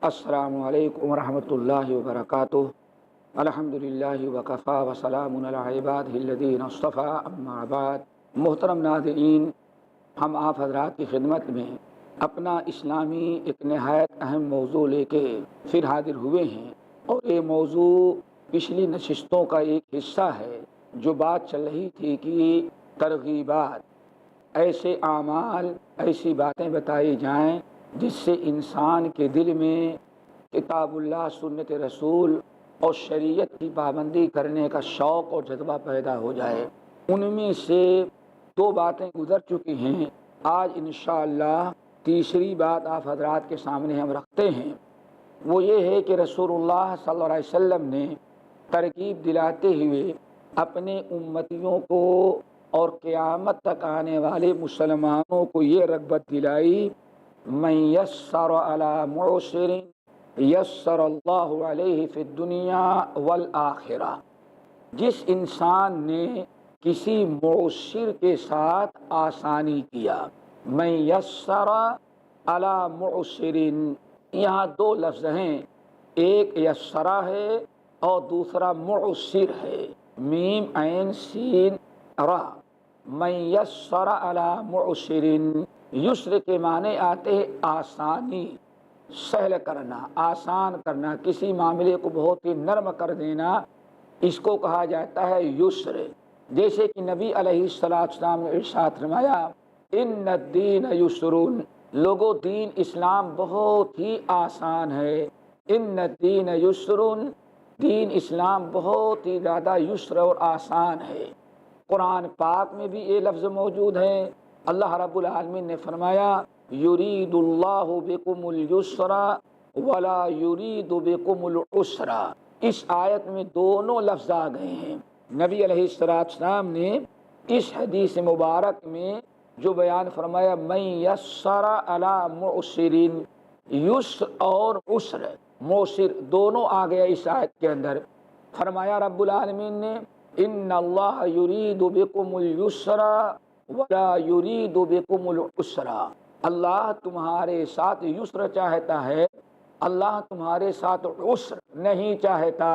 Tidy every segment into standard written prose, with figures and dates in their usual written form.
السلام علیکم ورحمۃ اللہ وبرکاتہ۔ الحمدللہ وکفا وسلام علی عبادہ الذین اصطفیٰ، اما بعد۔ محترم ناظرین، ہم آپ حضرات کی خدمت میں اپنا اسلامی ایک نہایت اہم موضوع لے کے پھر حاضر ہوئے ہیں، اور یہ موضوع پچھلی نشستوں کا ایک حصہ ہے۔ جو بات چل رہی تھی کہ ترغیبات، ایسے اعمال، ایسی باتیں بتائی جائیں جس سے انسان کے دل میں کتاب اللہ، سنت رسول اور شریعت کی پابندی کرنے کا شوق اور جذبہ پیدا ہو جائے۔ ان میں سے دو باتیں گزر چکی ہیں، آج انشاءاللہ تیسری بات آپ حضرات کے سامنے ہم رکھتے ہیں۔ وہ یہ ہے کہ رسول اللہ صلی اللہ علیہ وسلم نے ترغیب دلاتے ہوئے اپنے امتیوں کو اور قیامت تک آنے والے مسلمانوں کو یہ رغبت دلائی، من یسر علی معسر یسر اللہ علیہ فی الدنیا والآخرہ۔ جس انسان نے کسی معسر کے ساتھ آسانی کیا، من یسر علی معسر، یہاں دو لفظ ہیں، ایک یسرا ہے اور دوسرا معسر ہے، میم عین سین را۔ من یسر علی معسر، یسر کے معنی آتے ہیں آسانی، سہل کرنا، آسان کرنا، کسی معاملے کو بہت ہی نرم کر دینا، اس کو کہا جاتا ہے یسر۔ جیسے کہ نبی علیہ السلام نے ارشاد فرمایا، ان الدین یسر، لوگوں دین اسلام بہت ہی آسان ہے۔ ان الدین یسر، دین اسلام بہت ہی زیادہ یسر اور آسان ہے۔ قرآن پاک میں بھی یہ لفظ موجود ہے۔ اللہ رب العالمین نے فرمایا، یرید اللہ بکم الیسر ولا یرید بکم العسر۔ اس آیت میں دونوں لفظ آ گئے ہیں۔ نبی علیہ السلام نے اس حدیث مبارک میں جو بیان فرمایا، من یسر علی معسر، یسر اور عسر، معسر دونوں آ گیا اس آیت کے اندر۔ فرمایا رب العالمین نے، ان اللہ یرید بکم الیسر ولا یرید بکم العسر، اللہ تمہارے ساتھ یسر چاہتا ہے، اللہ تمہارے ساتھ عسر نہیں چاہتا۔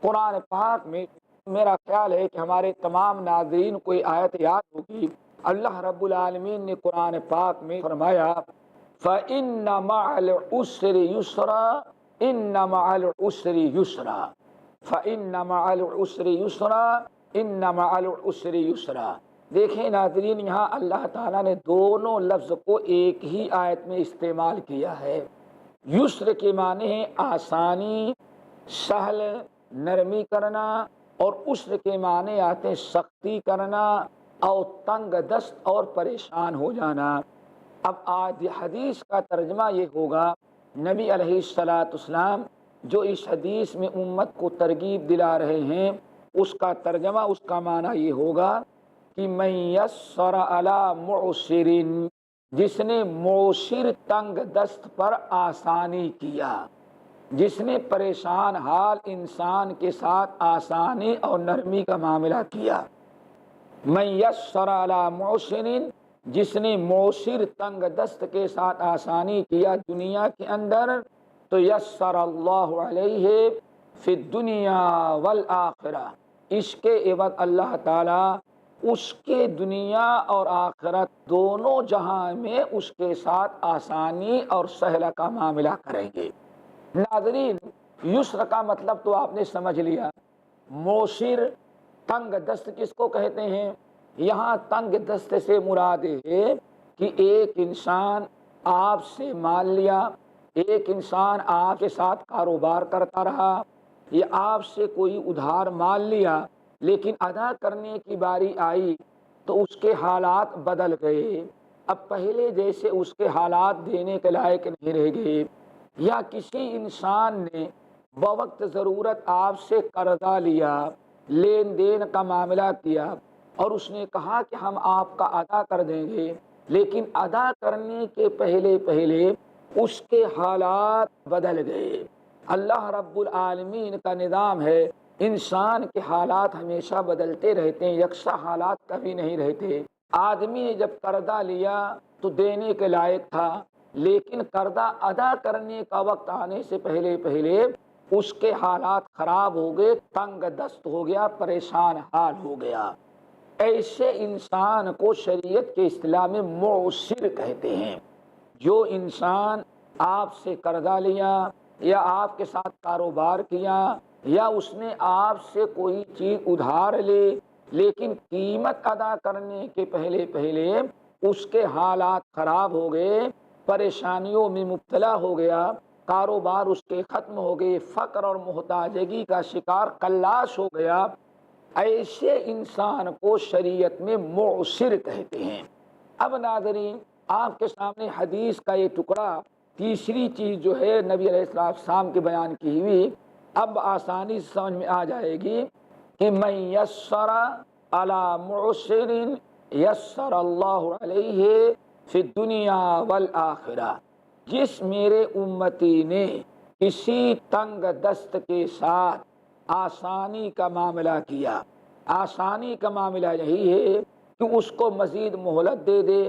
قرآن پاک میں میرا خیال ہے کہ ہمارے تمام ناظرین کو یہ آیت یاد ہوگی۔ اللہ رب العالمین نے قرآن پاک میں فرمایا، فَإِنَّ مَعَ الْعُسْرِ يُسْرًا إِنَّ مَعَ الْعُسْرِ يُسْرًا فَإِنَّ مَعَ الْعُسْرِ يُسْرًا إِنَّ مَعَ الْعُسْرِ يُسْرًا۔ دیکھیں ناظرین، یہاں اللہ تعالیٰ نے دونوں لفظ کو ایک ہی آیت میں استعمال کیا ہے۔ یسر کے معنی ہے آسانی، سہل، نرمی کرنا، اور عسر کے معنی آتے سختی کرنا اور تنگ دست اور پریشان ہو جانا۔ اب آج حدیث کا ترجمہ یہ ہوگا، نبی علیہ السلام جو اس حدیث میں امت کو ترغیب دلا رہے ہیں، اس کا ترجمہ، اس کا معنی یہ ہوگا کہ من یسر علی معسر، جس نے معسر تنگ دست پر آسانی کیا، جس نے پریشان حال انسان کے ساتھ آسانی اور نرمی کا معاملہ کیا۔ من یسر علی معسر، جس نے معسر تنگ دست کے ساتھ آسانی کیا دنیا کے اندر، تو یسر اللہ علیہ فی الدنیا والآخرہ، اس کے عوض اللہ تعالیٰ اس کے دنیا اور آخرت دونوں جہاں میں اس کے ساتھ آسانی اور سہل کا معاملہ کریں گے۔ ناظرین، یسر کا مطلب تو آپ نے سمجھ لیا۔ معسر، تنگ دست کس کو کہتے ہیں؟ یہاں تنگ دست سے مراد ہے کہ ایک انسان آپ سے مال لیا، ایک انسان آپ کے ساتھ کاروبار کرتا رہا، یا آپ سے کوئی ادھار مال لیا، لیکن ادا کرنے کی باری آئی تو اس کے حالات بدل گئے، اب پہلے جیسے اس کے حالات دینے کے لائق نہیں رہ گئے۔ یا کسی انسان نے بوقت ضرورت آپ سے قرضہ لیا، لین دین کا معاملہ کیا، اور اس نے کہا کہ ہم آپ کا ادا کر دیں گے، لیکن ادا کرنے کے پہلے اس کے حالات بدل گئے۔ اللہ رب العالمین کا نظام ہے، انسان کے حالات ہمیشہ بدلتے رہتے ہیں، یکساں حالات کبھی نہیں رہتے۔ آدمی نے جب قرضہ لیا تو دینے کے لائق تھا، لیکن قرضہ ادا کرنے کا وقت آنے سے پہلے پہلے اس کے حالات خراب ہو گئے، تنگ دست ہو گیا، پریشان حال ہو گیا، ایسے انسان کو شریعت کے اصطلاح میں معسر کہتے ہیں۔ جو انسان آپ سے قرضہ لیا یا آپ کے ساتھ کاروبار کیا یا اس نے آپ سے کوئی چیز ادھار لے، لیکن قیمت ادا کرنے کے پہلے پہلے اس کے حالات خراب ہو گئے، پریشانیوں میں مبتلا ہو گیا، کاروبار اس کے ختم ہو گئے، فقر اور محتاجگی کا شکار کلاش ہو گیا، ایسے انسان کو شریعت میں معسر کہتے ہیں۔ اب ناظرین، آپ کے سامنے حدیث کا یہ ٹکڑا، تیسری چیز جو ہے نبی علیہ السلام کی بیان کی ہوئی، اب آسانی سے سمجھ میں آ جائے گی کہ من یسر علی معسر یسر اللہ علیہ فی الدنیا والآخرہ، جس میرے امتی نے کسی تنگ دست کے ساتھ آسانی کا معاملہ کیا، آسانی کا معاملہ یہی ہے کہ اس کو مزید مہلت دے دے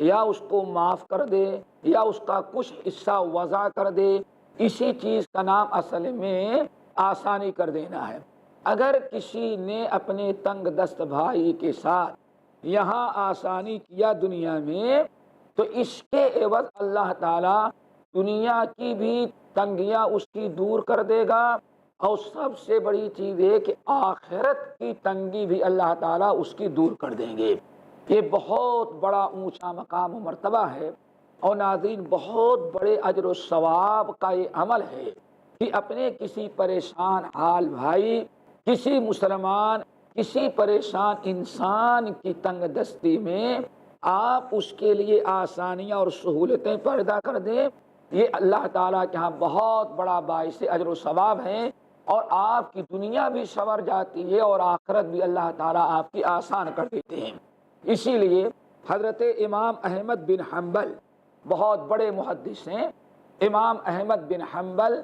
یا اس کو معاف کر دے یا اس کا کچھ حصہ وضع کر دے، اسی چیز کا نام اصل میں آسانی کر دینا ہے۔ اگر کسی نے اپنے تنگ دست بھائی کے ساتھ یہاں آسانی کیا دنیا میں، تو اس کے عوض اللہ تعالیٰ دنیا کی بھی تنگیاں اس کی دور کر دے گا، اور سب سے بڑی چیز ہے کہ آخرت کی تنگی بھی اللہ تعالیٰ اس کی دور کر دیں گے۔ یہ بہت بڑا اونچا مقام و مرتبہ ہے، اور ناظرین بہت بڑے اجر و ثواب کا یہ عمل ہے کہ اپنے کسی پریشان حال بھائی، کسی مسلمان، کسی پریشان انسان کی تنگ دستی میں آپ اس کے لیے آسانیاں اور سہولتیں پیدا کر دیں، یہ اللہ تعالیٰ کے ہاں بہت بڑا باعث اجر و ثواب ہے، اور آپ کی دنیا بھی سنور جاتی ہے اور آخرت بھی اللہ تعالیٰ آپ کی آسان کر دیتے ہیں۔ اسی لیے حضرت امام احمد بن حنبل بہت بڑے محدث ہیں، امام احمد بن حنبل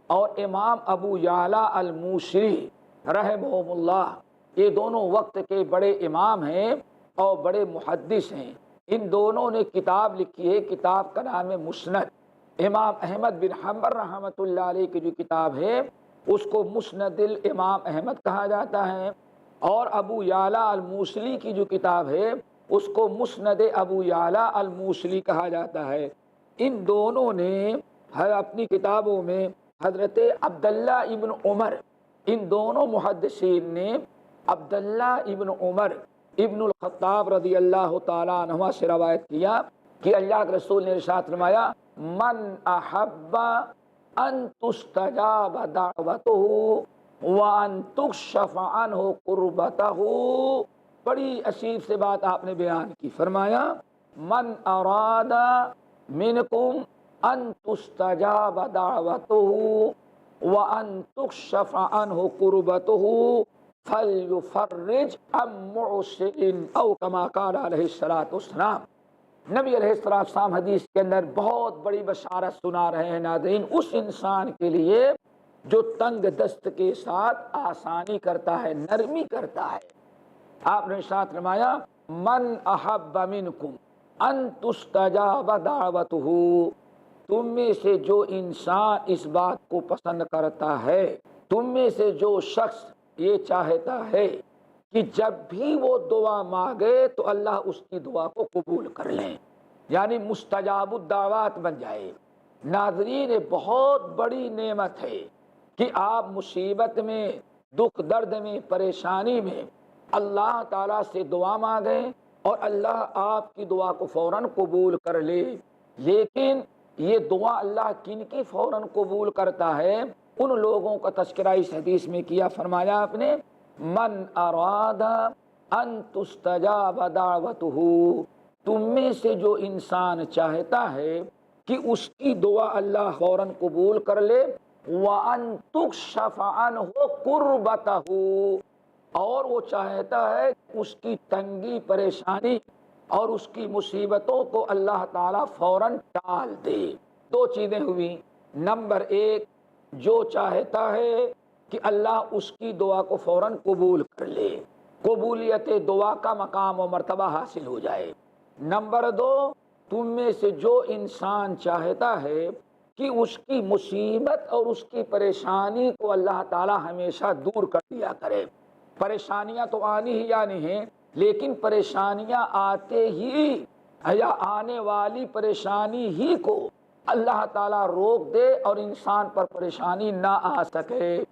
اور امام ابو یعلا الموصلی رحمہم اللہ، یہ دونوں وقت کے بڑے امام ہیں اور بڑے محدث ہیں۔ ان دونوں نے کتاب لکھی ہے، کتاب کا نام ہے مسند۔ امام احمد بن حنبل رحمۃ اللہ علیہ کی جو کتاب ہے اس کو مسند الامام احمد کہا جاتا ہے، اور ابو یعلا الموصلی کی جو کتاب ہے اس کو مسند ابو یعلا الموصلی کہا جاتا ہے۔ ان دونوں نے اپنی کتابوں میں حضرت عبداللہ ابن عمر، ان دونوں محدثین نے عبداللہ ابن عمر ابن الخطاب رضی اللہ تعالیٰ عنہ سے روایت کیا کہ اللہ کے رسول نے ارشاد فرمایا، من احب ان تستجاب دعوتہ وان تکشف عنہ قربتہ، بڑی عجیب سے بات آپ نے بیان کی، فرمایا من اراد منکم ان تستجاب دعوتہ وان تکشف عنہ قربتہ فلیفرج عن معسر او کما قال علیہ السلام۔ نبی علیہ السلام حدیث کے اندر بہت بڑی بشارت سنا رہے ہیں ناظرین، اس انسان کے لیے جو تنگ دست کے ساتھ آسانی کرتا ہے، نرمی کرتا ہے۔ آپ نے ارشاد فرمایا من احب منکم ان تستجاب دعوتہ، تم میں سے جو انسان اس بات کو پسند کرتا ہے، تم میں سے جو شخص یہ چاہتا ہے کہ جب بھی وہ دعا مانگے تو اللہ اس کی دعا کو قبول کر لیں، یعنی مستجاب الدعوات بن جائے۔ ناظرین یہ بہت بڑی نعمت ہے کہ آپ مصیبت میں، دکھ درد میں، پریشانی میں اللہ تعالیٰ سے دعا مانگیں اور اللہ آپ کی دعا کو فوراً قبول کر لے۔ لیکن یہ دعا اللہ کن کی فوراً قبول کرتا ہے؟ ان لوگوں کا تذکرہ اس حدیث میں کیا، فرمایا آپ نے من اراد ان تستجاب دعوتہ، تم میں سے جو انسان چاہتا ہے کہ اس کی دعا اللہ فوراً قبول کر لے، وَأَن تُكْشَفَ عَنْهُ قُرْبَتَهُ، اور وہ چاہتا ہے اس کی تنگی پریشانی اور اس کی مصیبتوں کو اللہ تعالیٰ فوراً ٹال دے۔ دو چیزیں ہوئی، نمبر ایک جو چاہتا ہے کہ اللہ اس کی دعا کو فوراً قبول کر لے، قبولیت دعا کا مقام و مرتبہ حاصل ہو جائے۔ نمبر دو تم میں سے جو انسان چاہتا ہے کہ اس کی مصیبت اور اس کی پریشانی کو اللہ تعالی ہمیشہ دور کر دیا کرے. پریشانیاں تو آنی ہی آنی ہیں، لیکن پریشانیاں آتے ہی یا آنے والی پریشانی ہی کو اللہ تعالیٰ روک دے اور انسان پر پریشانی نہ آ سکے.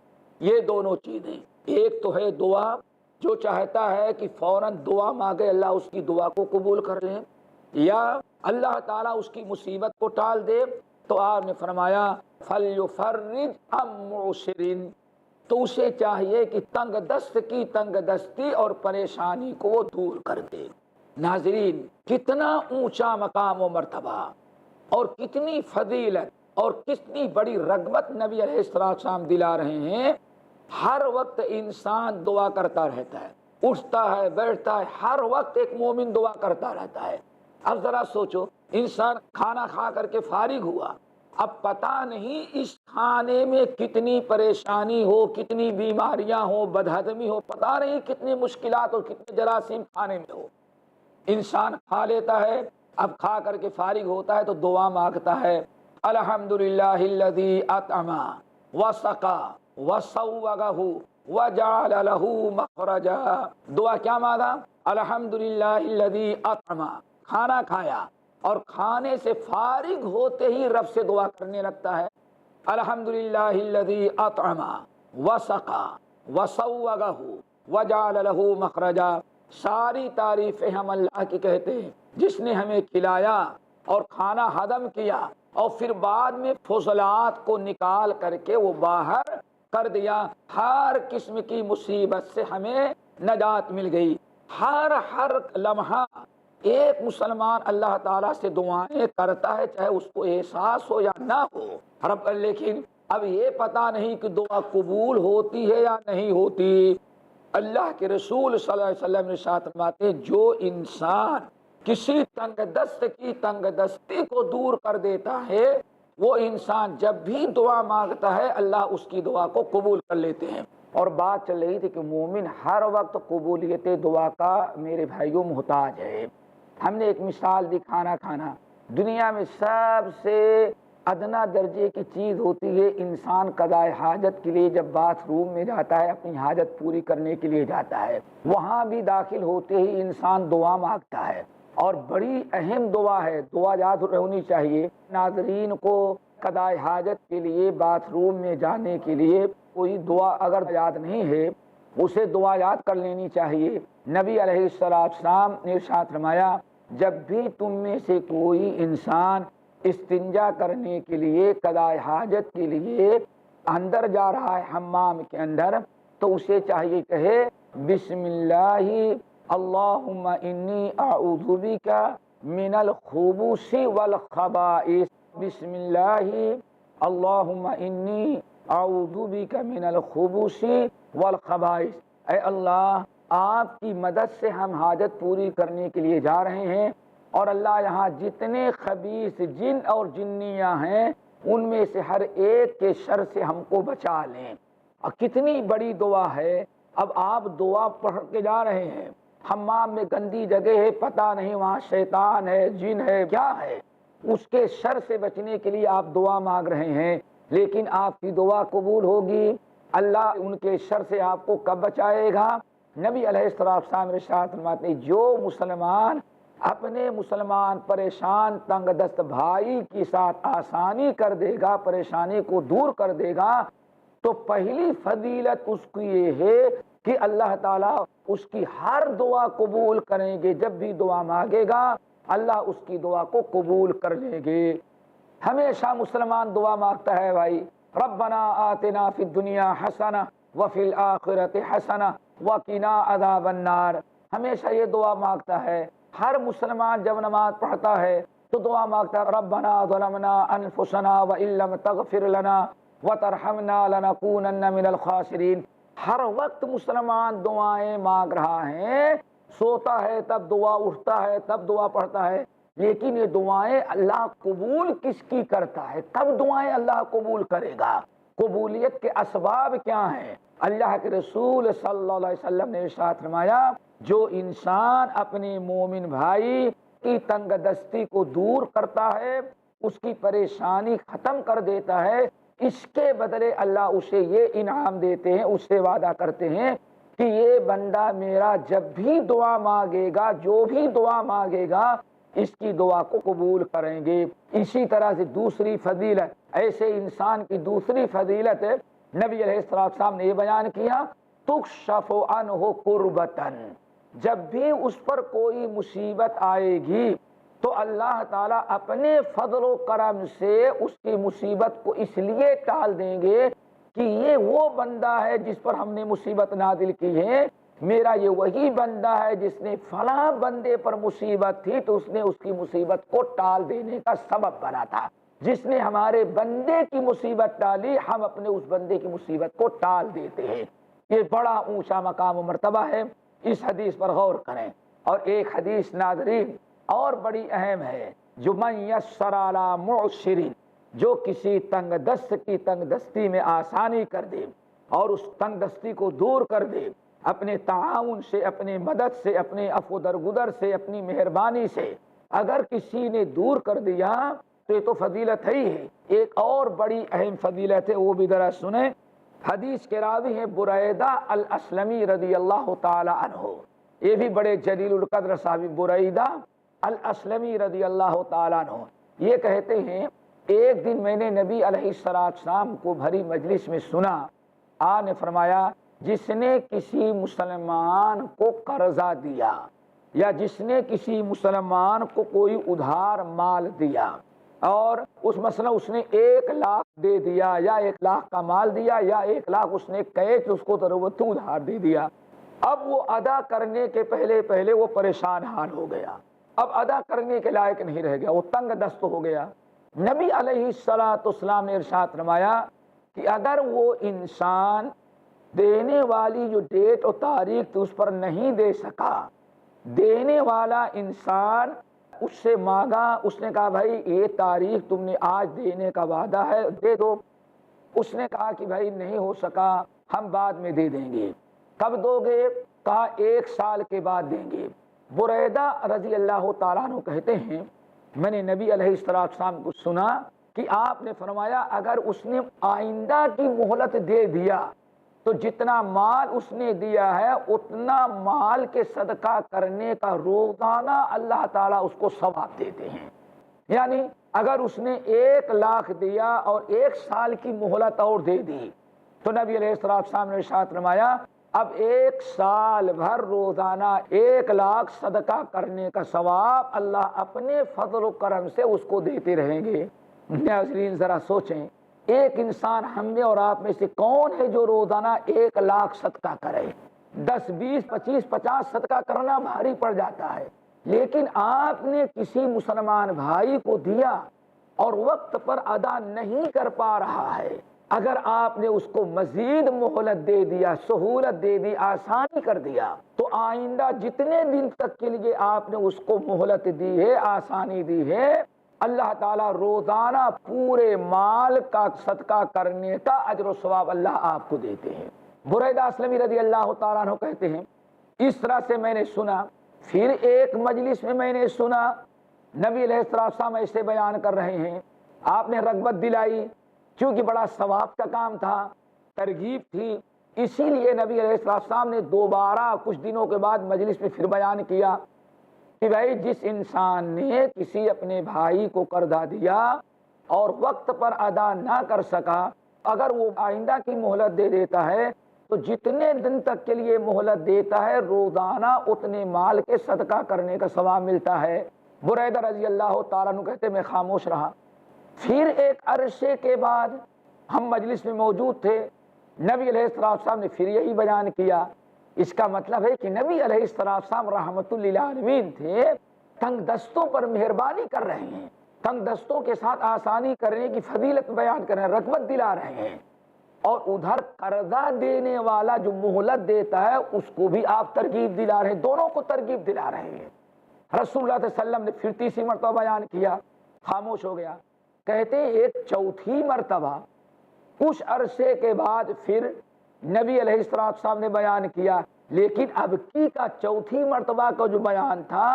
یہ دونوں چیزیں، ایک تو ہے دعا، جو چاہتا ہے کہ فوراً دعا مانگے اللہ اس کی دعا کو قبول کر لے، یا اللہ تعالیٰ اس کی مصیبت کو ٹال دے. تو آپ نے فرمایا فَلْيُفَرِّجْ عَن مُعْسِرٍ، تو اسے چاہیے کہ تنگ دست کی تنگ دستی اور پریشانی کو وہ دور کر دے. ناظرین، کتنا اونچا مقام و مرتبہ اور کتنی فضیلت اور کتنی بڑی رغبت نبی علیہ السلام دلا رہے ہیں. ہر وقت انسان دعا کرتا رہتا ہے، اٹھتا ہے بیٹھتا ہے، ہر وقت ایک مومن دعا کرتا رہتا ہے. اب ذرا سوچو، انسان کھانا کھا کر کے فارغ ہوا، اب پتہ نہیں اس کھانے میں کتنی پریشانی ہو، کتنی بیماریاں ہو، بدہضمی ہو، پتہ نہیں کتنی مشکلات اور کتنے جراثیم کھانے میں ہو. انسان کھا لیتا ہے، اب کھا کر کے فارغ ہوتا ہے تو دعا مانگتا ہے الحمدللہ الذی اطعم وسقا وسوغہ وجعل لہ مخرجا. دعا کیا مانگا؟ الحمدللہ الذی اطعم، کھانا کھایا اور کھانے سے فارغ ہوتے ہی رب سے دعا کرنے لگتا ہے الحمدللہ الذی اطعم وسقا وسوغہ وجعل لہ مخرجا. ساری تعریفیں ہم اللہ کی کہتے ہیں جس نے ہمیں کھلایا اور کھانا ہضم کیا اور پھر بعد میں فضلات کو نکال کر کے وہ باہر کر دیا. ہر قسم کی مصیبت سے ہمیں نجات مل گئی. ہر لمحہ ایک مسلمان اللہ تعالیٰ سے دعائیں کرتا ہے، چاہے اس کو احساس ہو یا نہ ہو. لیکن اب یہ پتہ نہیں کہ دعا قبول ہوتی ہے یا نہیں ہوتی. اللہ کے رسول صلی اللہ علیہ وسلم نے ارشاد فرماتے ہیں جو انسان کسی تنگ دست کی تنگ دستی کو دور کر دیتا ہے، وہ انسان جب بھی دعا مانگتا ہے اللہ اس کی دعا کو قبول کر لیتے ہیں. اور بات چل رہی تھی کہ مومن ہر وقت قبولیت دعا کا میرے بھائیوں محتاج ہے. ہم نے ایک مثال دی، کھانا کھانا. دنیا میں سب سے ادنا درجے کی چیز ہوتی ہے انسان قضاء حاجت کے لیے جب باتھ روم میں جاتا ہے، اپنی حاجت پوری کرنے کے لیے جاتا ہے، وہاں بھی داخل ہوتے ہی انسان دعا مانگتا ہے، اور بڑی اہم دعا ہے. دعا یاد ہونی چاہیے. ناظرین کو قضاء حاجت کے لیے باتھ روم میں جانے کے لیے کوئی دعا اگر یاد نہیں ہے اسے دعا یاد کر لینی چاہیے. نبی علیہ السلام نے ارشاد فرمایا جب بھی تم میں سے کوئی انسان استنجا کرنے کے لیے قضاء حاجت کے لیے اندر جا رہا ہے حمام کے اندر، تو اسے چاہیے کہے بسم اللہ اللہم انی اعوذ بک من الخبث والخبائث. بسم اللہ اللہم انی اعوذ بک من الخبث والخبائث. اے اللہ، آپ کی مدد سے ہم حاجت پوری کرنے کے لیے جا رہے ہیں، اور اللہ یہاں جتنے خبیث جن اور جنیاں ہیں ان میں سے ہر ایک کے شر سے ہم کو بچا لیں. اور کتنی بڑی دعا ہے. اب آپ دعا پڑھ کے جا رہے ہیں، حمام میں گندی جگہ ہے، پتہ نہیں وہاں شیطان ہے، جن ہے، کیا ہے، اس کے شر سے بچنے کے لیے آپ دعا مانگ رہے ہیں، لیکن آپ کی دعا قبول ہوگی. اللہ ان کے شر سے آپ کو کب بچائے گا؟ نبی علیہ السلام ارشاد فرماتے ہیں جو مسلمان اپنے مسلمان پریشان تنگ دست بھائی کے ساتھ آسانی کر دے گا، پریشانی کو دور کر دے گا، تو پہلی فضیلت اس کی یہ ہے کہ اللہ تعالیٰ اس کی ہر دعا قبول کریں گے. جب بھی دعا مانگے گا اللہ اس کی دعا کو قبول کر لیں گے. ہمیشہ مسلمان دعا مانگتا ہے بھائی ربنا آتنا فی الدنیا حسنہ وفی الآخرۃ حسنہ وقنا عذاب النار. ہمیشہ یہ دعا مانگتا ہے. ہر مسلمان جب نماز پڑھتا ہے تو دعا مانگتا ہے ربنا ظلمنا انفسنا وان لم تغفر لنا وترحمنا لنکونن من الخاسرین. ہر وقت مسلمان دعائیں مانگ رہا ہے، سوتا ہے تب دعا، اٹھتا ہے تب دعا پڑھتا ہے، لیکن یہ دعائیں اللہ قبول کس کی کرتا ہے؟ کب دعائیں اللہ قبول کرے گا؟ قبولیت کے اسباب کیا ہیں؟ اللہ کے رسول صلی اللہ علیہ وسلم نے ارشاد فرمایا جو انسان اپنے مومن بھائی کی تنگ دستی کو دور کرتا ہے، اس کی پریشانی ختم کر دیتا ہے، اس کے بدلے اللہ اسے یہ انعام دیتے ہیں، اس سے وعدہ کرتے ہیں کہ یہ بندہ میرا جب بھی دعا مانگے گا، جو بھی دعا مانگے گا، اس کی دعا کو قبول کریں گے۔ اسی طرح سے دوسری فضیلت، ایسے انسان کی دوسری فضیلت نبی علیہ السلام نے یہ بیان کیا، تکشف عنہ کربتن، جب بھی اس پر کوئی مصیبت آئے گی تو اللہ تعالیٰ اپنے فضل و کرم سے اس کی مصیبت کو اس لیے ٹال دیں گے کہ یہ وہ بندہ ہے جس پر ہم نے مصیبت نازل کی ہے، میرا یہ وہی بندہ ہے جس نے فلاں بندے پر مصیبت تھی تو اس نے اس کی مصیبت کو ٹال دینے کا سبب بنا تھا، جس نے ہمارے بندے کی مصیبت ٹالی، ہم اپنے اس بندے کی مصیبت کو ٹال دیتے ہیں۔ یہ بڑا اونچا مقام و مرتبہ ہے، اس حدیث پر غور کریں۔ اور ایک حدیث ناظرین اور بڑی اہم ہے، جو من یسر علی معسر، جو کسی تنگ دست کی تنگ دستی میں آسانی کر دے اور اس تنگ دستی کو دور کر دے، اپنے تعاون سے، اپنے مدد سے، اپنے عفو درگزر سے، اپنی مہربانی سے اگر کسی نے دور کر دیا تو یہ تو فضیلت ہی ہے۔ ایک اور بڑی اہم فضیلت ہے، وہ بھی ذرا سنیں۔ حدیث کے راوی ہیں بریدہ الاسلمی رضی اللہ تعالی عنہ، یہ بھی بڑے جلیل القدر صحابی بریدہ الاسلمی رضی اللہ تعالی عنہ، یہ کہتے ہیں ایک دن میں نے نبی علیہ السلام کو بھری مجلس میں سنا، آپ نے فرمایا جس نے کسی مسلمان کو قرضہ دیا یا جس نے کسی مسلمان کو کوئی ادھار مال دیا اور اس مثلا اس نے 1,00,000 دے دیا یا 1,00,000 کا مال دیا یا 1,00,000 اس نے کیش اس کو ضرورت ادھار دے دیا، اب وہ ادا کرنے کے پہلے وہ پریشان حال ہو گیا، اب ادا کرنے کے لائق نہیں رہ گیا، وہ تنگ دست ہو گیا۔ نبی علیہ السلام نے ارشاد فرمایا کہ اگر وہ انسان دینے والی جو ڈیٹ اور تاریخ تو اس پر نہیں دے سکا، دینے والا انسان اس سے مانگا، اس نے کہا بھائی یہ تاریخ تم نے آج دینے کا وعدہ ہے دے دو، اس نے کہا کہ بھائی نہیں ہو سکا ہم بعد میں دے دیں گے، کب دو گے؟ کہا 1 سال کے بعد دیں گے۔ بریدہ رضی اللہ تعالیٰ عنہ کہتے ہیں میں نے نبی علیہ السلام کو سنا کہ آپ نے فرمایا اگر اس نے آئندہ کی مہلت دے دیا تو جتنا مال اس نے دیا ہے اتنا مال کے صدقہ کرنے کا روزانہ اللہ تعالیٰ اس کو ثواب دیتے ہیں۔ یعنی اگر اس نے 1,00,000 دیا اور 1 سال کی مہلت اور دے دی تو نبی علیہ السلام نے ارشاد فرمایا اب 1 سال بھر روزانہ 1,00,000 صدقہ کرنے کا ثواب اللہ اپنے فضل و کرم سے اس کو دیتے رہیں گے۔ ناظرین ذرا سوچیں، ایک انسان ہم میں اور آپ میں سے کون ہے جو روزانہ 1,00,000 صدقہ کرے؟ 10 20 25 50 صدقہ کرنا بھاری پڑ جاتا ہے، لیکن آپ نے کسی مسلمان بھائی کو دیا اور وقت پر ادا نہیں کر پا رہا ہے، اگر آپ نے اس کو مزید مہلت دے دیا، سہولت دے دی، آسانی کر دیا، تو آئندہ جتنے دن تک کے لیے آپ نے اس کو مہلت دی ہے، آسانی دی ہے، اللہ تعالیٰ روزانہ پورے مال کا صدقہ کرنے کا اجر و ثواب اللہ آپ کو دیتے ہیں۔ بریدہ اسلمی رضی اللہ تعالیٰ عنہ کہتے ہیں اس طرح سے میں نے سنا، پھر ایک مجلس میں میں نے سنا نبی علیہ السلام ایسے بیان کر رہے ہیں، آپ نے رغبت دلائی کیونکہ بڑا ثواب کا کام تھا، ترغیب تھی، اسی لیے نبی علیہ السلام نے دوبارہ کچھ دنوں کے بعد مجلس میں پھر بیان کیا کہ بھائی جس انسان نے کسی اپنے بھائی کو قرضہ دیا اور وقت پر ادا نہ کر سکا، اگر وہ آئندہ کی مہلت دے دیتا ہے تو جتنے دن تک کے لیے مہلت دیتا ہے روزانہ اتنے مال کے صدقہ کرنے کا ثواب ملتا ہے۔ بریدہ رضی اللہ تعالیٰ عنہ کہتے میں خاموش رہا، پھر ایک عرصے کے بعد ہم مجلس میں موجود تھے، نبی علیہ السلام نے پھر یہی بیان کیا۔ اس کا مطلب ہے کہ نبی علیہ السلام رحمت للعالمین تھے، تنگ دستوں پر مہربانی کر رہے ہیں، تنگ دستوں کے ساتھ آسانی کرنے کی فضیلت بیان کر رہے ہیں، رغبت دلا رہے ہیں، اور ادھر قرضہ دینے والا جو مہلت دیتا ہے اس کو بھی آپ ترغیب دلا رہے ہیں، دونوں کو ترغیب دلا رہے ہیں۔ رسول اللہ صلی اللہ علیہ وسلم نے پھر تیسری مرتبہ بیان کیا، خاموش ہو گیا۔ کہتے ہیں ایک چوتھی مرتبہ کچھ عرصے کے بعد پھر نبی علیہ السلام نے بیان کیا، لیکن اب کی کا چوتھی مرتبہ کا جو بیان تھا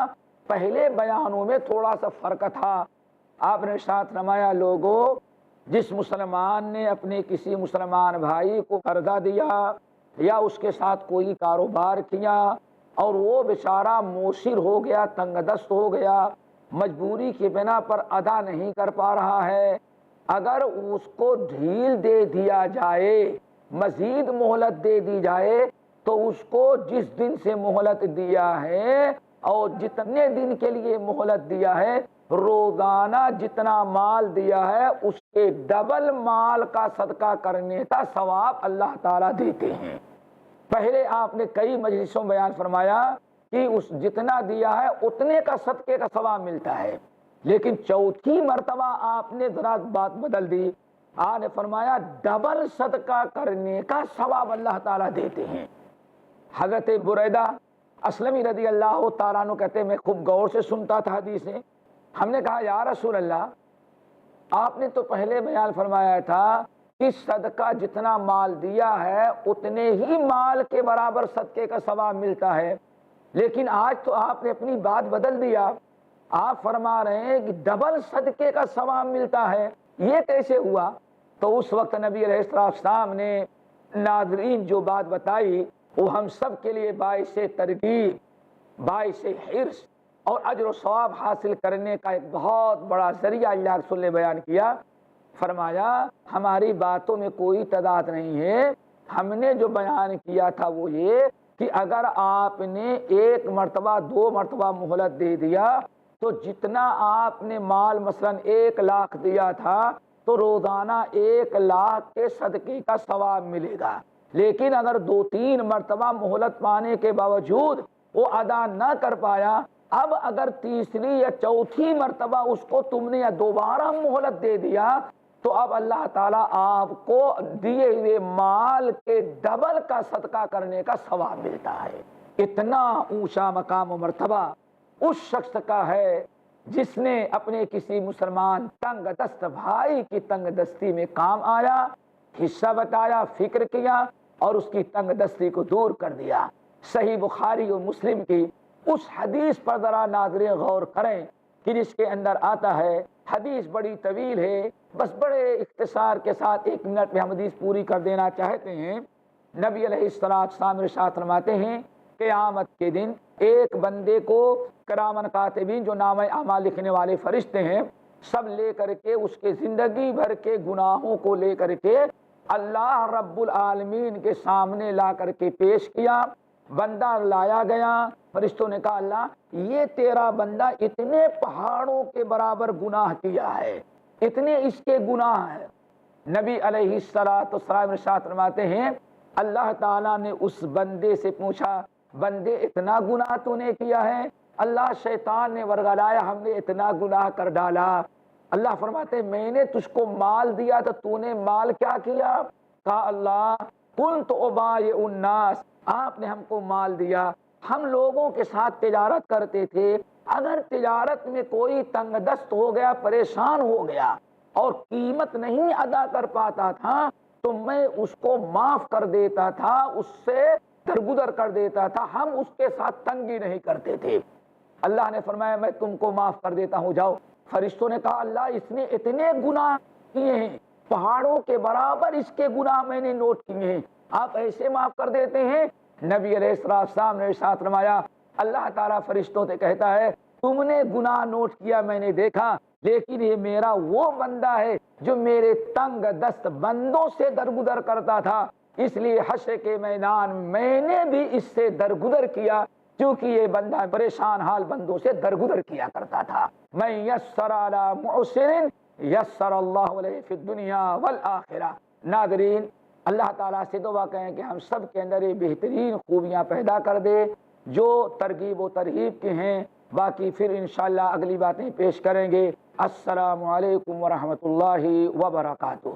پہلے بیانوں میں تھوڑا سا فرق تھا. آپ نے ارشاد فرمایا لوگوں جس مسلمان نے اپنے کسی مسلمان بھائی کو قرضہ دیا یا اس کے ساتھ کوئی کاروبار کیا اور وہ بیچارہ موسر ہو گیا، تنگ دست ہو گیا، مجبوری کی بنا پر ادا نہیں کر پا رہا ہے، اگر اس کو ڈھیل دے دیا جائے، مزید مہلت دے دی جائے تو اس کو جس دن سے مہلت دیا ہے اور جتنے دن کے لیے مہلت دیا ہے روزانہ جتنا مال دیا ہے اس کے ڈبل مال کا صدقہ کرنے کا ثواب اللہ تعالیٰ دیتے ہیں. پہلے آپ نے کئی مجلسوں میں بیان فرمایا کہ اس جتنا دیا ہے اتنے کا صدقے کا ثواب ملتا ہے، لیکن چوتھی مرتبہ آپ نے ذرا بات بدل دی. آپ نے فرمایا ڈبل صدقہ کرنے کا ثواب اللہ تعالیٰ دیتے ہیں. حضرت بریدہ اسلمی رضی اللہ تعالیٰ عنہ کہتے ہیں میں خوب غور سے سنتا تھا حدیثیں. ہم نے کہا یا رسول اللہ آپ نے تو پہلے بیان فرمایا تھا کہ صدقہ جتنا مال دیا ہے اتنے ہی مال کے برابر صدقے کا ثواب ملتا ہے، لیکن آج تو آپ نے اپنی بات بدل دیا. آپ فرما رہے ہیں کہ ڈبل صدقے کا ثواب ملتا ہے، یہ کیسے ہوا؟ تو اس وقت نبی علیہ السلام نے ناظرین جو بات بتائی وہ ہم سب کے لیے باعث ترغیب، باعث حرص اور اجر و ثواب حاصل کرنے کا ایک بہت بڑا ذریعہ اللہ رسول نے بیان کیا. فرمایا ہماری باتوں میں کوئی تضاد نہیں ہے، ہم نے جو بیان کیا تھا وہ یہ کہ اگر آپ نے ایک مرتبہ 2 مرتبہ مہلت دے دیا تو جتنا آپ نے مال مثلا 1 لاکھ دیا تھا تو روزانہ 1 لاکھ کے صدقے کا ثواب ملے گا. لیکن اگر 2-3 مرتبہ مہلت پانے کے باوجود وہ ادا نہ کر پایا، اب اگر تیسری یا چوتھی مرتبہ اس کو تم نے یا دوبارہ مہلت دے دیا تو اب اللہ تعالیٰ آپ کو دیے ہوئے مال کے ڈبل کا صدقہ کرنے کا ثواب ملتا ہے. اتنا اونچا مقام و مرتبہ اس شخص کا ہے جس نے اپنے کسی مسلمان تنگ دست بھائی کی تنگ دستی میں کام آیا، حصہ بتایا، فکر کیا اور اس کی تنگ دستی کو دور کر دیا. صحیح بخاری اور مسلم کی اس حدیث پر ذرا ناظرین غور کریں کہ جس کے اندر آتا ہے، حدیث بڑی طویل ہے، بس بڑے اختصار کے ساتھ 1 منٹ میں ہم حدیث پوری کر دینا چاہتے ہیں. نبی علیہ السلام ارشاد فرماتے ہیں قیامت کے دن ایک بندے کو کرامن کاتبین جو نامہ اعمال لکھنے والے فرشتے ہیں سب لے کر کے اس کے زندگی بھر کے گناہوں کو لے کر کے اللہ رب العالمین کے سامنے لا کر کے پیش کیا. بندہ لایا گیا، فرشتوں نے کہا اللہ یہ تیرا بندہ اتنے پہاڑوں کے برابر گناہ کیا ہے، اتنے اس کے گناہ ہیں. نبی علیہ السلام ارشاد فرماتے ہیں اللہ تعالیٰ نے اس بندے سے پوچھا بندے اتنا گناہ تو نے کیا ہے؟ اللہ شیطان نے ورگلایا ہم نے اتنا گناہ کر ڈالا. اللہ فرماتے میں نے تجھ کو مال دیا تو تو نے مال کیا کیا؟ کہا اللہ کنت ابایع الناس، آپ نے ہم کو مال دیا، ہم لوگوں کے ساتھ تجارت کرتے تھے، اگر تجارت میں کوئی تنگ دست ہو گیا، پریشان ہو گیا اور قیمت نہیں ادا کر پاتا تھا تو میں اس کو معاف کر دیتا تھا، اس سے درگزر کر دیتا تھا، ہم اس کے ساتھ تنگی نہیں کرتے تھے. اللہ نے فرمایا میں تم کو معاف کر دیتا ہوں، جاؤ. فرشتوں نے کہا اللہ اس نے اتنے گناہ کیے ہیں، پہاڑوں کے برابر اس کے گناہ میں نے نوٹ کیے ہیں، آپ ایسے معاف کر دیتے ہیں؟ نبی علیہ السلام نے ارشاد فرمایا اللہ تعالیٰ فرشتوں سے کہتا ہے تم نے گناہ نوٹ کیا میں نے دیکھا، لیکن یہ میرا وہ بندہ ہے جو میرے تنگ دست بندوں سے درگزر کرتا تھا، اس لیے حشر کے میدان میں نے بھی اس سے درگزر کیا کیونکہ یہ بندہ پریشان حال بندوں سے درگزر کیا کرتا تھا. میں یسر علی معسر یسر اللہ علیہ فی الدنیا والآخرہ. ناظرین اللہ تعالیٰ سے دعا کریں کہ ہم سب کے اندر یہ بہترین خوبیاں پیدا کر دے جو ترغیب و ترہیب کے ہیں. باقی پھر انشاءاللہ اگلی باتیں پیش کریں گے. السلام علیکم ورحمۃ اللہ وبرکاتہ.